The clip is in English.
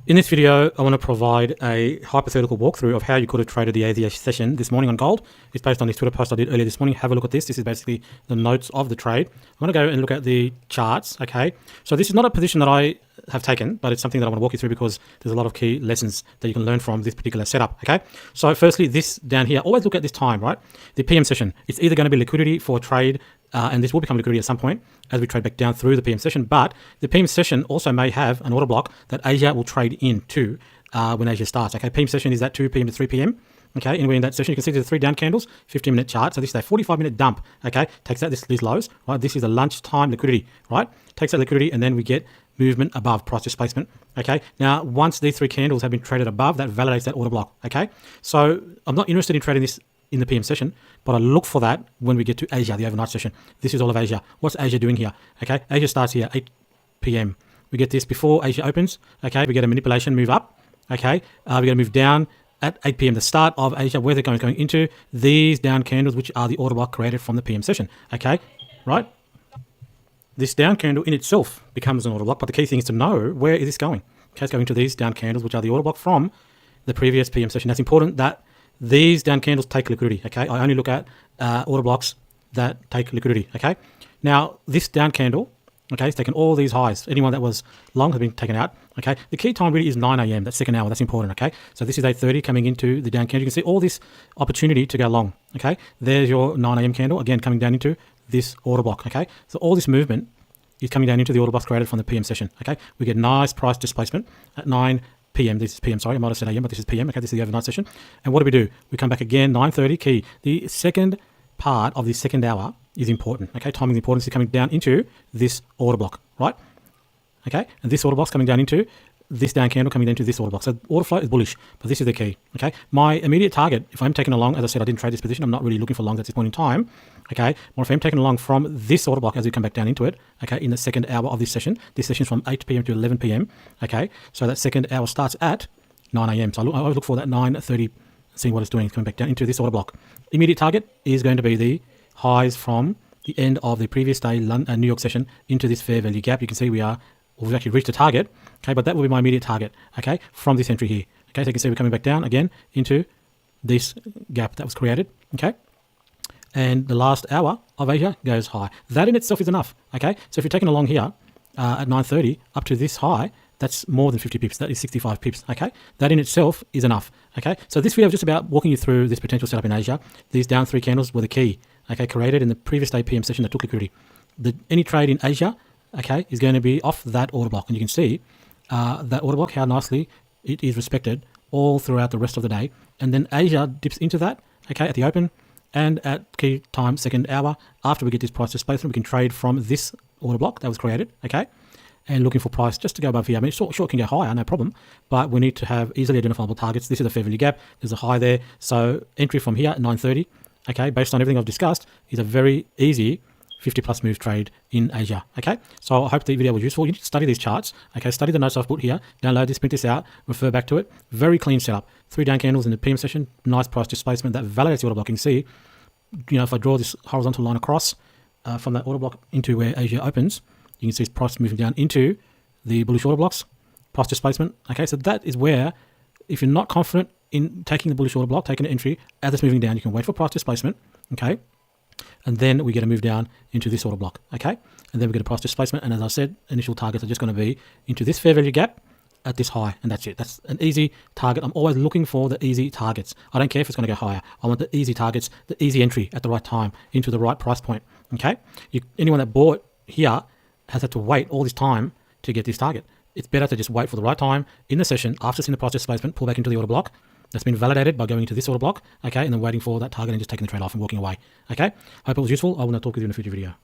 In this video, I want to provide a hypothetical walkthrough of how you could have traded the AZH session this morning on gold. It's based on this Twitter post I did earlier this morning. Have a look at this. This is basically the notes of the trade. I'm going to go and look at the charts, okay? So this is not a position that I have taken, but it's something that I want to walk you through because there's a lot of key lessons that you can learn from this particular setup, okay? So firstly, this down here, always look at this time, right? The PM session. It's either going to be liquidity for trade, and this will become liquidity at some point as we trade back down through the PM session, but the PM session also may have an order block that Asia will trade into when Asia starts, okay? PM session is at 2 PM to 3 PM, okay? Anywhere in that session, you can see there's 3 down candles, 15-minute chart. So this is a 45-minute dump, okay? Takes out these lows, right? This is a lunchtime liquidity, right? Takes out liquidity, and then we get movement above price displacement, okay? Now, once these 3 candles have been traded above, that validates that order block, okay? So I'm not interested in trading this in the PM session, but I look for that when we get to Asia, the overnight session. This is all of Asia. What's Asia doing here? Okay, Asia starts here, 8 PM. We get this before Asia opens, okay? We get a manipulation move up, okay? We get a move down at 8 PM, the start of Asia, where they're going into these down candles, which are the order block created from the PM session, okay? Right? This down candle in itself becomes an order block, but the key thing is to know where is this going. Okay, it's going to these down candles, which are the order block from the previous PM session. That's important that these down candles take liquidity, okay? I only look at order blocks that take liquidity, okay? Now, this down candle, okay, it's taken all these highs. Anyone that was long has been taken out, okay? The key time really is 9 AM, that second hour. That's important, okay? So this is 8:30 coming into the down candle. You can see all this opportunity to go long, okay? There's your 9 AM candle, again, coming down into this order block, okay? So all this movement is coming down into the order blocks created from the PM session, okay? We get nice price displacement at 9 PM, this is PM, sorry, I might have said AM, but this is PM, okay, this is the overnight session. And what do? We come back again, 9:30, key. The second part of the second hour is important, okay? Timing is important, so coming down into this order block, right? Okay, and this order block's coming down into this down candle coming into this order block. So order flow is bullish, but this is the key, okay? My immediate target, if I'm taking along, as I said, I didn't trade this position, I'm not really looking for longs at this point in time, okay? Or if I'm taking along from this order block as we come back down into it, okay, in the second hour of this session is from 8 PM to 11 PM, okay? So that second hour starts at 9 AM. So I always look for that 9:30, seeing what it's doing, it's coming back down into this order block. Immediate target is going to be the highs from the end of the previous day New York session into this fair value gap. You can see we've actually reached the target, okay, but that will be my immediate target, okay, from this entry here, okay, so you can see we're coming back down again into this gap that was created, okay, and the last hour of Asia goes high. That in itself is enough, okay, so if you're taking along here at 9:30 up to this high, that's more than 50 pips, that is 65 pips, okay, that in itself is enough, okay, so this video is just about walking you through this potential setup in Asia. These down 3 candles were the key, okay, created in the previous day PM session that took liquidity. Any trade in Asia, okay, is going to be off that order block, and you can see that order block, how nicely it is respected all throughout the rest of the day, and then Asia dips into that, okay, at the open, and at key time second hour, after we get this price displacement, we can trade from this order block that was created, okay, and looking for price just to go above here. I mean, sure it can go higher, no problem, but we need to have easily identifiable targets. This is a fair value gap, there's a high there, so entry from here at 9:30, okay, based on everything I've discussed, is a very easy 50+ move trade in Asia, okay? So I hope the video was useful. You need to study these charts, okay? Study the notes I've put here, download this, print this out, refer back to it. Very clean setup. 3 down candles in the PM session, nice price displacement that validates the order block. You can see, you know, if I draw this horizontal line across from that order block into where Asia opens, you can see price moving down into the bullish order blocks, price displacement, okay? So that is where, if you're not confident in taking the bullish order block, taking an entry, as it's moving down, you can wait for price displacement, okay? And then we get a move down into this order block, okay? And then we get a price displacement, and as I said, initial targets are just going to be into this fair value gap at this high, and that's it. That's an easy target. I'm always looking for the easy targets. I don't care if it's going to go higher. I want the easy targets, the easy entry at the right time into the right price point, okay? Anyone that bought here has had to wait all this time to get this target. It's better to just wait for the right time in the session after seeing the price displacement, pull back into the order block, that's been validated by going into this order block, okay, and then waiting for that target and just taking the trade off and walking away, okay? Hope it was useful. I will now talk with you in a future video.